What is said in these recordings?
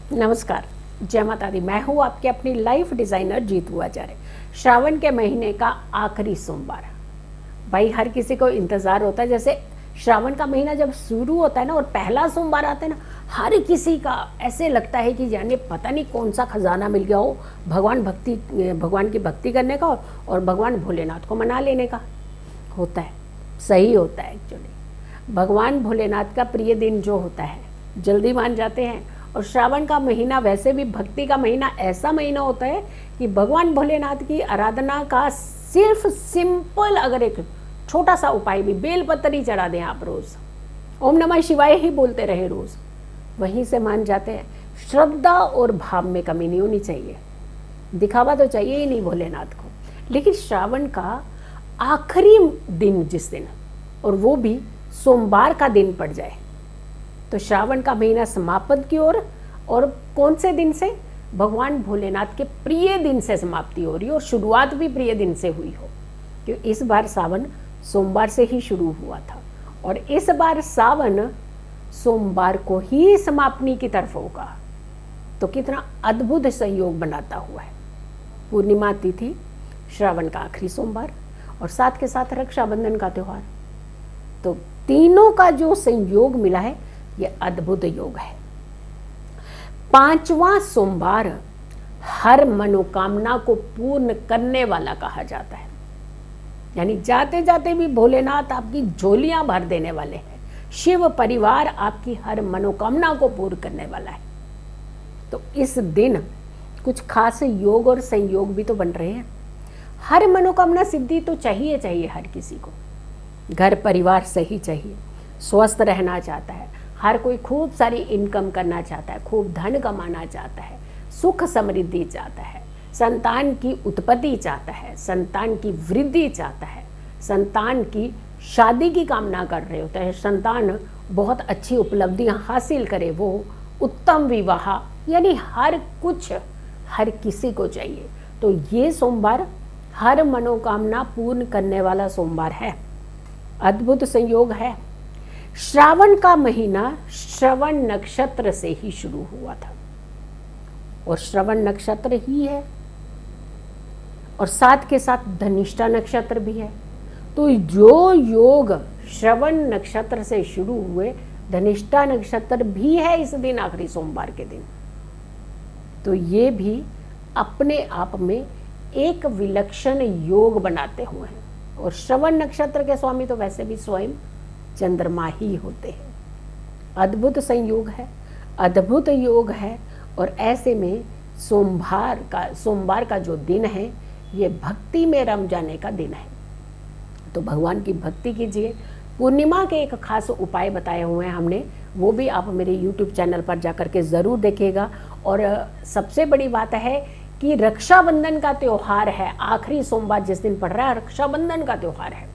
नमस्कार, जय माता दी। मैं हूँ आपके अपनी लाइफ डिज़ाइनर जीतू आचार्य। श्रावण के महीने का आखिरी सोमवार, भाई हर किसी को इंतज़ार होता है। जैसे श्रावण का महीना जब शुरू होता है ना और पहला सोमवार आता है ना, हर किसी का ऐसे लगता है कि यानी पता नहीं कौन सा खजाना मिल गया हो भगवान की भक्ति करने का और भगवान भोलेनाथ को मना लेने का। होता है, सही होता है। एक्चुअली भगवान भोलेनाथ का प्रिय दिन जो होता है जल्दी मान जाते हैं। और श्रावण का महीना वैसे भी भक्ति का महीना, ऐसा महीना होता है कि भगवान भोलेनाथ की आराधना का सिर्फ सिंपल अगर एक छोटा सा उपाय भी, बेलपत्र ही चढ़ा दें आप रोज, ओम नमः शिवाय ही बोलते रहे रोज, वहीं से मान जाते हैं। श्रद्धा और भाव में कमी नहीं होनी चाहिए, दिखावा तो चाहिए ही नहीं भोलेनाथ को। लेकिन श्रावण का आखिरी दिन जिस दिन, और वो भी सोमवार का दिन पड़ जाए, तो श्रावण का महीना समापन की ओर। और कौन से दिन से? भगवान भोलेनाथ के प्रिय दिन से समाप्ति हो रही हो और शुरुआत भी प्रिय दिन से हुई हो, क्योंकि इस बार सावन सोमवार से ही शुरू हुआ था और इस बार सावन सोमवार को ही समापनी की तरफ होगा। तो कितना अद्भुत संयोग बनाता हुआ है। पूर्णिमा तिथि, श्रावण का आखिरी सोमवार और साथ के साथ रक्षाबंधन का त्यौहार, तो तीनों का जो संयोग मिला है ये अद्भुत योग है। पांचवा सोमवार हर मनोकामना को पूर्ण करने वाला कहा जाता है, यानी जाते जाते भी भोलेनाथ आपकी झोलियां भर देने वाले हैं। शिव परिवार आपकी हर मनोकामना को पूर्ण करने वाला है। तो इस दिन कुछ खास योग और संयोग भी तो बन रहे हैं। हर मनोकामना सिद्धि तो चाहिए हर किसी को। घर परिवार सही चाहिए, स्वस्थ रहना चाहता है, हर कोई खूब सारी इनकम करना चाहता है, खूब धन कमाना चाहता है, सुख समृद्धि चाहता है, संतान की उत्पत्ति चाहता है, संतान की वृद्धि चाहता है, संतान की शादी की कामना कर रहे होते हैं, संतान बहुत अच्छी उपलब्धियां हासिल करे, वो उत्तम विवाह, यानी हर कुछ हर किसी को चाहिए। तो ये सोमवार हर मनोकामना पूर्ण करने वाला सोमवार है। अद्भुत संयोग है। श्रावण का महीना श्रवण नक्षत्र से ही शुरू हुआ था और श्रवण नक्षत्र ही है और साथ के साथ धनिष्ठा नक्षत्र भी है। तो जो योग श्रवण नक्षत्र से शुरू हुए, धनिष्ठा नक्षत्र भी है इस दिन, आखिरी सोमवार के दिन। तो ये भी अपने आप में एक विलक्षण योग बनाते हुए हैं। और श्रवण नक्षत्र के स्वामी तो वैसे भी स्वयं चंद्रमा ही होते हैं। अद्भुत संयोग है, अद्भुत योग है। और ऐसे में सोमवार का जो दिन है ये भक्ति में रम जाने का दिन है। तो भगवान की भक्ति कीजिए। पूर्णिमा के एक खास उपाय बताए हुए हैं हमने, वो भी आप मेरे YouTube चैनल पर जाकर के ज़रूर देखिएगा। और सबसे बड़ी बात है कि रक्षाबंधन का त्यौहार है, आखिरी सोमवार जिस दिन पड़ रहा है रक्षाबंधन का त्यौहार है।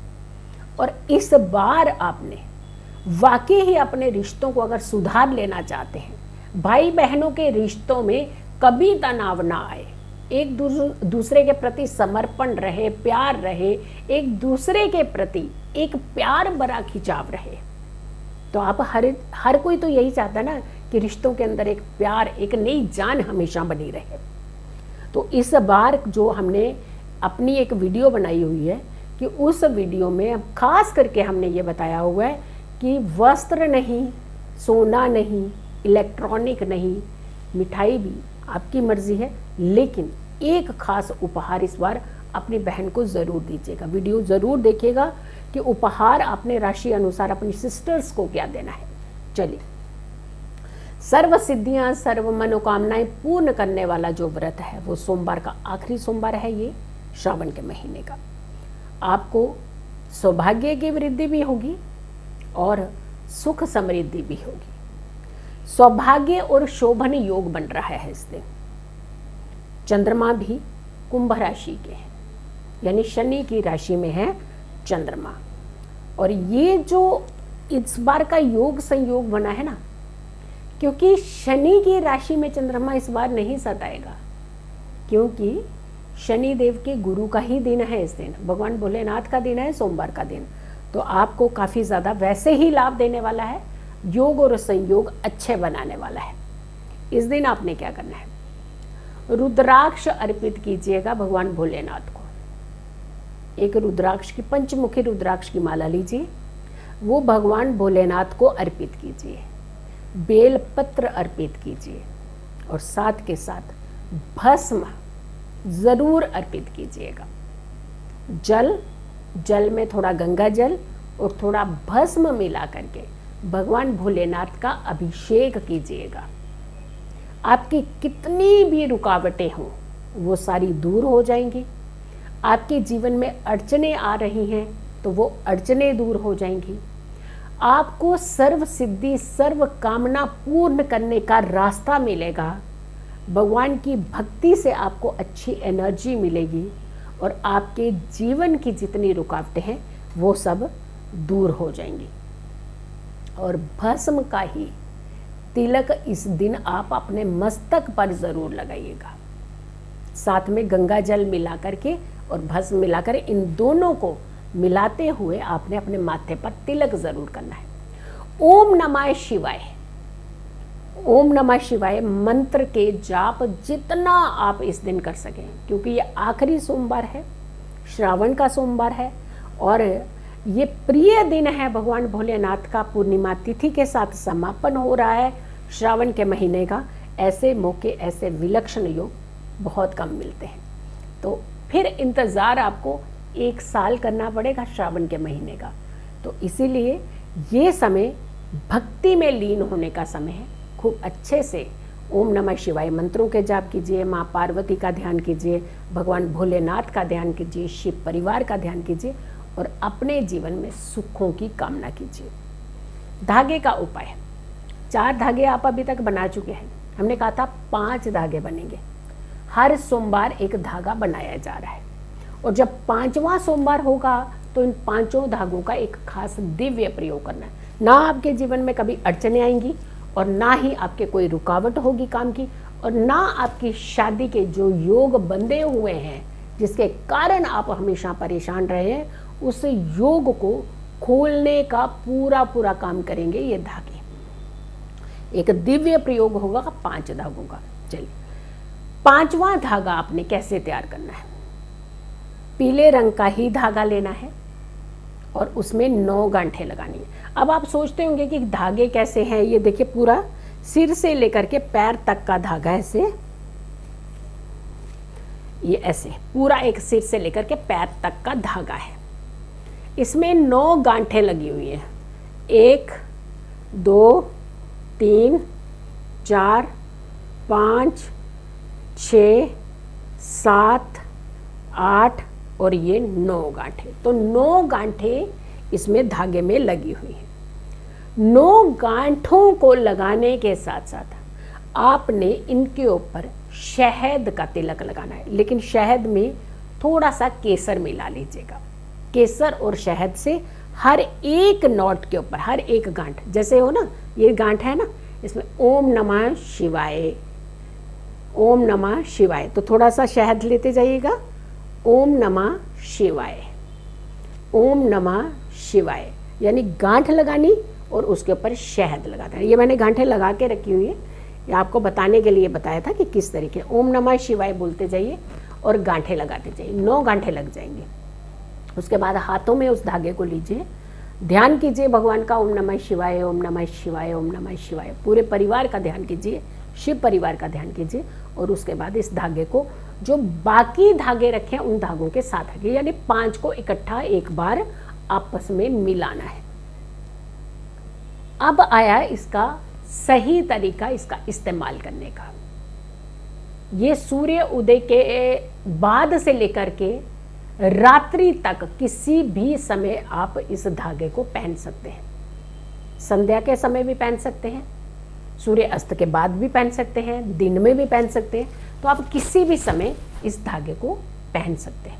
और इस बार आपने वाकई ही अपने रिश्तों को अगर सुधार लेना चाहते हैं, भाई बहनों के रिश्तों में कभी तनाव ना आए, एक दूसरे के प्रति समर्पण रहे, प्यार रहे, एक दूसरे के प्रति एक प्यार भरा खिंचाव रहे। तो आप हर कोई तो यही चाहता है ना कि रिश्तों के अंदर एक प्यार, एक नई जान हमेशा बनी रहे। तो इस बार जो हमने अपनी एक वीडियो बनाई हुई है कि उस वीडियो में खास करके हमने ये बताया हुआ है कि वस्त्र नहीं, सोना नहीं, इलेक्ट्रॉनिक नहीं, मिठाई भी आपकी मर्जी है, लेकिन एक खास उपहार इस बार अपनी बहन को ज़रूर दीजिएगा। वीडियो ज़रूर देखिएगा कि उपहार अपने राशि अनुसार अपनी सिस्टर्स को क्या देना है। चलिए, सर्व सिद्धियां, सर्व मनोकामनाएं पूर्ण करने वाला जो व्रत है वो सोमवार का आखिरी सोमवार है, ये श्रावण के महीने का। आपको सौभाग्य की वृद्धि भी होगी और सुख समृद्धि भी होगी। सौभाग्य और शोभन योग बन रहा है इस दिन। चंद्रमा भी कुंभ राशि के हैं, यानी शनि की राशि में है चंद्रमा। और ये जो इस बार का योग संयोग बना है ना, क्योंकि शनि की राशि में चंद्रमा इस बार नहीं सताएगा, क्योंकि शनि देव के गुरु का ही दिन है इस दिन, भगवान भोलेनाथ का दिन है, सोमवार का दिन। तो आपको काफ़ी ज़्यादा वैसे ही लाभ देने वाला है, योग और संयोग अच्छे बनाने वाला है। इस दिन आपने क्या करना है, रुद्राक्ष अर्पित कीजिएगा भगवान भोलेनाथ को। एक रुद्राक्ष की, पंचमुखी रुद्राक्ष की माला लीजिए, वो भगवान भोलेनाथ को अर्पित कीजिए। बेल पत्र अर्पित कीजिए और साथ के साथ भस्म ज़रूर अर्पित कीजिएगा। जल में थोड़ा गंगा जल और थोड़ा भस्म मिला करके भगवान भोलेनाथ का अभिषेक कीजिएगा। आपकी कितनी भी रुकावटें हों वो सारी दूर हो जाएंगी। आपके जीवन में अड़चनें आ रही हैं तो वो अड़चनें दूर हो जाएंगी। आपको सर्व सिद्धि, सर्व कामना पूर्ण करने का रास्ता मिलेगा। भगवान की भक्ति से आपको अच्छी एनर्जी मिलेगी और आपके जीवन की जितनी रुकावटें हैं वो सब दूर हो जाएंगी। और भस्म का ही तिलक इस दिन आप अपने मस्तक पर ज़रूर लगाइएगा। साथ में गंगा जल मिला करके और भस्म मिलाकर इन दोनों को मिलाते हुए आपने अपने माथे पर तिलक ज़रूर करना है। ओम नमः शिवाय, ओम नमः शिवाय मंत्र के जाप जितना आप इस दिन कर सकें, क्योंकि ये आखिरी सोमवार है, श्रावण का सोमवार है और ये प्रिय दिन है भगवान भोलेनाथ का। पूर्णिमा तिथि के साथ समापन हो रहा है श्रावण के महीने का। ऐसे मौके, ऐसे विलक्षण योग बहुत कम मिलते हैं। तो फिर इंतज़ार आपको 1 साल करना पड़ेगा श्रावण के महीने का। तो इसीलिए ये समय भक्ति में लीन होने का समय है। खूब अच्छे से ओम नमः शिवाय मंत्रों के जाप कीजिए, माँ पार्वती का ध्यान कीजिए, भगवान भोलेनाथ का ध्यान कीजिए, शिव परिवार का ध्यान कीजिए और अपने जीवन में सुखों की कामना कीजिए। धागे का उपाय, 4 धागे आप अभी तक बना चुके हैं। हमने कहा था 5 धागे बनेंगे। हर सोमवार एक धागा बनाया जा रहा है और जब 5वां सोमवार होगा तो इन 5 धागों का एक खास दिव्य प्रयोग करना है। ना आपके जीवन में कभी अड़चनें आएंगी और ना ही आपके कोई रुकावट होगी काम की, और ना आपकी शादी के जो योग बंधे हुए हैं जिसके कारण आप हमेशा परेशान रहे हैं, उस योग को खोलने का पूरा काम करेंगे ये धागे। एक दिव्य प्रयोग होगा 5 धागों का। चलिए, 5वां धागा आपने कैसे तैयार करना है। पीले रंग का ही धागा लेना है और उसमें 9 गांठें लगानी है। अब आप सोचते होंगे कि धागे कैसे हैं। ये देखिए, पूरा सिर से लेकर के पैर तक का धागा ऐसे, ये ऐसे पूरा एक सिर से लेकर के पैर तक का धागा है। इसमें 9 गांठें लगी हुई हैं। 1 2 3 4 5 6 7 8 और ये 9 गांठें। तो 9 गांठें इसमें धागे में लगी हुई हैं। 9 गांठों को लगाने के साथ साथ आपने इनके ऊपर शहद का तिलक लगाना है, लेकिन शहद में थोड़ा सा केसर मिला लीजिएगा। केसर और शहद से हर एक नोट के ऊपर, हर एक गांठ, जैसे हो ना, ये गांठ है ना, इसमें ओम नमः शिवाय, ओम नमः शिवाय, तो थोड़ा सा शहद लेते जाइएगा। ओम नमः शिवाय, ओम नमः शिवाय, यानी गांठ लगानी और उसके ऊपर शहद लगाना है। ये मैंने गांठें लगा के रखी हुई है, ये आपको बताने के लिए बताया था कि किस तरीके। ओम नमः शिवाय बोलते जाइए और गांठें लगाते जाइए। 9 गांठें लग जाएंगे। उसके बाद हाथों में उस धागे को लीजिए, ध्यान कीजिए भगवान का, ओम नमः शिवाय, ओम नमः शिवाय, ओम नमः शिवाय। पूरे परिवार का ध्यान कीजिए, शिव परिवार का ध्यान कीजिए और उसके बाद इस धागे को, जो बाकी धागे रखे हैं उन धागों के साथ रखिए, यानी 5 को इकट्ठा एक बार आपस में मिलाना है। अब आया इसका सही तरीका इसका इस्तेमाल करने का। ये सूर्य उदय के बाद से लेकर के रात्रि तक किसी भी समय आप इस धागे को पहन सकते हैं। संध्या के समय भी पहन सकते हैं, सूर्य अस्त के बाद भी पहन सकते हैं, दिन में भी पहन सकते हैं। तो आप किसी भी समय इस धागे को पहन सकते हैं।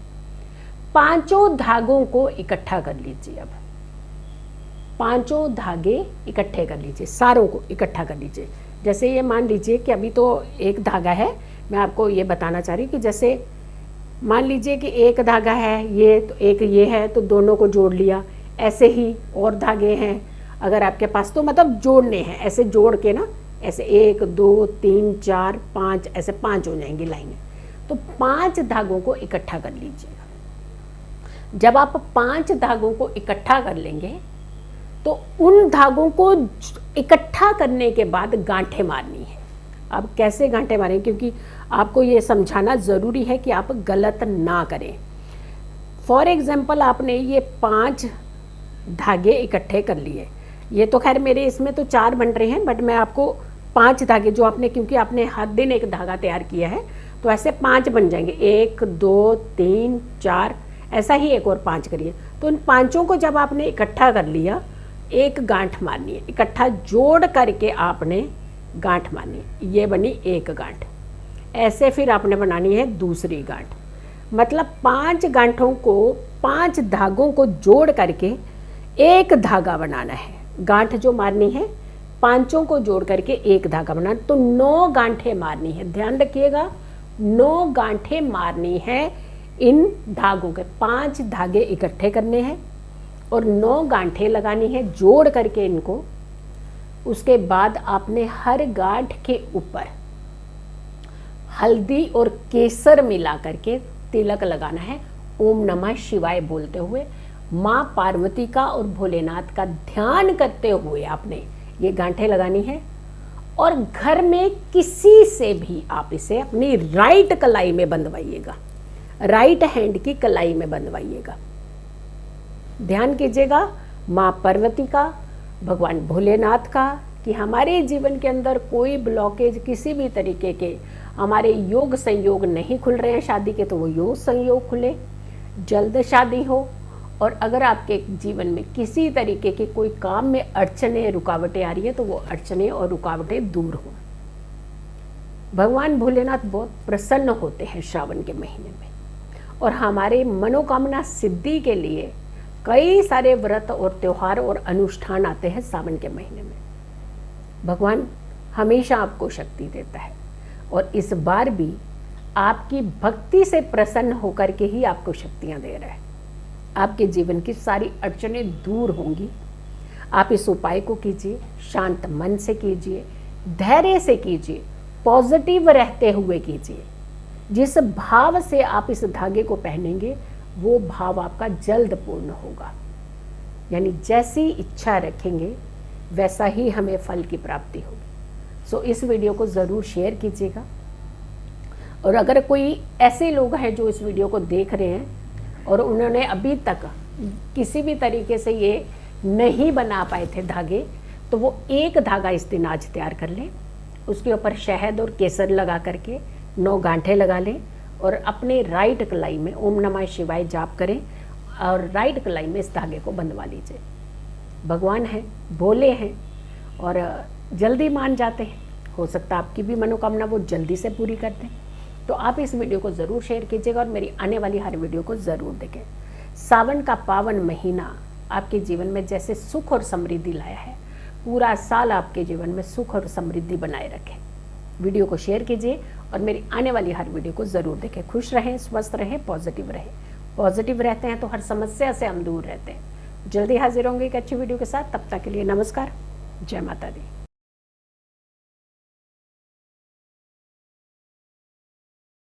5 धागों को इकट्ठा कर लीजिए। अब 5 धागे इकट्ठे कर लीजिए, सारों को इकट्ठा कर लीजिए। जैसे ये मान लीजिए कि अभी तो एक धागा है, मैं आपको ये बताना चाह रही हूँ कि जैसे मान लीजिए कि एक धागा है, ये तो एक ये है, तो दोनों को जोड़ लिया। ऐसे ही और धागे हैं अगर आपके पास, तो मतलब जोड़ने हैं, ऐसे जोड़ के ना ऐसे 1 2 3 4 5 ऐसे 5 हो जाएंगी लाइनें। तो 5 धागों को इकट्ठा कर लीजिएगा। जब आप 5 धागों को इकट्ठा कर लेंगे तो उन धागों को इकट्ठा करने के बाद गांठें मारनी है। अब कैसे गांठें मारें, क्योंकि आपको ये समझाना ज़रूरी है कि आप गलत ना करें। फॉर एग्जाम्पल आपने ये 5 धागे इकट्ठे कर लिए, ये तो खैर मेरे इसमें तो 4 बन रहे हैं, बट मैं आपको 5 धागे जो आपने, क्योंकि आपने हर दिन एक धागा तैयार किया है तो ऐसे 5 बन जाएंगे, 1 2 3 4, ऐसा ही एक और 5 करिए। तो उन 5 को जब आपने इकट्ठा कर लिया, एक गांठ मारनी है, इकट्ठा जोड़ करके आपने गांठ मारनी है, ये बनी एक गांठ। ऐसे फिर आपने बनानी है दूसरी गांठ, मतलब 5 गांठों को, 5 धागों को जोड़ करके एक धागा बनाना है। गांठ जो मारनी है 5 को जोड़ करके एक धागा बनाना, तो 9 गांठें मारनी है। ध्यान रखिएगा, 9 गांठें मारनी है इन धागों के। 5 धागे इकट्ठे करने हैं और 9 गांठें लगानी है जोड़ करके इनको। उसके बाद आपने हर गांठ के ऊपर हल्दी और केसर मिला करके तिलक लगाना है। ओम नमः शिवाय बोलते हुए माँ पार्वती का और भोलेनाथ का ध्यान करते हुए आपने ये गांठें लगानी है। और घर में किसी से भी आप इसे अपनी राइट कलाई में बंधवाइएगा, राइट हैंड की कलाई में बंधवाइएगा। ध्यान कीजिएगा माँ पार्वती का, भगवान भोलेनाथ का, कि हमारे जीवन के अंदर कोई ब्लॉकेज किसी भी तरीके के, हमारे योग संयोग नहीं खुल रहे हैं शादी के, तो वो योग संयोग खुले, जल्द शादी हो। और अगर आपके जीवन में किसी तरीके की कोई काम में अड़चने रुकावटें आ रही है तो वो अड़चने और रुकावटें दूर हो। भगवान भोलेनाथ बहुत प्रसन्न होते हैं श्रावण के महीने में, और हमारे मनोकामना सिद्धि के लिए कई सारे व्रत और त्योहार और अनुष्ठान आते हैं सावन के महीने में। भगवान हमेशा आपको शक्ति देता है, और इस बार भी आपकी भक्ति से प्रसन्न होकर के ही आपको शक्तियां दे रहा है। आपके जीवन की सारी अड़चनें दूर होंगी। आप इस उपाय को कीजिए, शांत मन से कीजिए, धैर्य से कीजिए, पॉजिटिव रहते हुए कीजिए। जिस भाव से आप इस धागे को पहनेंगे वो भाव आपका जल्द पूर्ण होगा। यानी जैसी इच्छा रखेंगे वैसा ही हमें फल की प्राप्ति होगी। सो इस वीडियो को ज़रूर शेयर कीजिएगा। और अगर कोई ऐसे लोग हैं जो इस वीडियो को देख रहे हैं और उन्होंने अभी तक किसी भी तरीके से ये नहीं बना पाए थे धागे, तो वो एक धागा इस दिन आज तैयार कर लें, उसके ऊपर शहद और केसर लगा करके 9 गांठें लगा लें और अपने राइट कलाई में ओम नमः शिवाय जाप करें और राइट कलाई में इस धागे को बंधवा लीजिए। भगवान हैं, भोले हैं और जल्दी मान जाते हैं। हो सकता है आपकी भी मनोकामना वो जल्दी से पूरी कर दें। तो आप इस वीडियो को ज़रूर शेयर कीजिएगा और मेरी आने वाली हर वीडियो को ज़रूर देखें। सावन का पावन महीना आपके जीवन में जैसे सुख और समृद्धि लाया है, पूरा साल आपके जीवन में सुख और समृद्धि बनाए रखें। वीडियो को शेयर कीजिए और मेरी आने वाली हर वीडियो को ज़रूर देखें। खुश रहें, स्वस्थ रहें, पॉजिटिव रहें। पॉजिटिव रहते हैं तो हर समस्या से हम दूर रहते हैं। जल्दी हाजिर होंगे एक अच्छी वीडियो के साथ। तब तक के लिए नमस्कार, जय माता दी।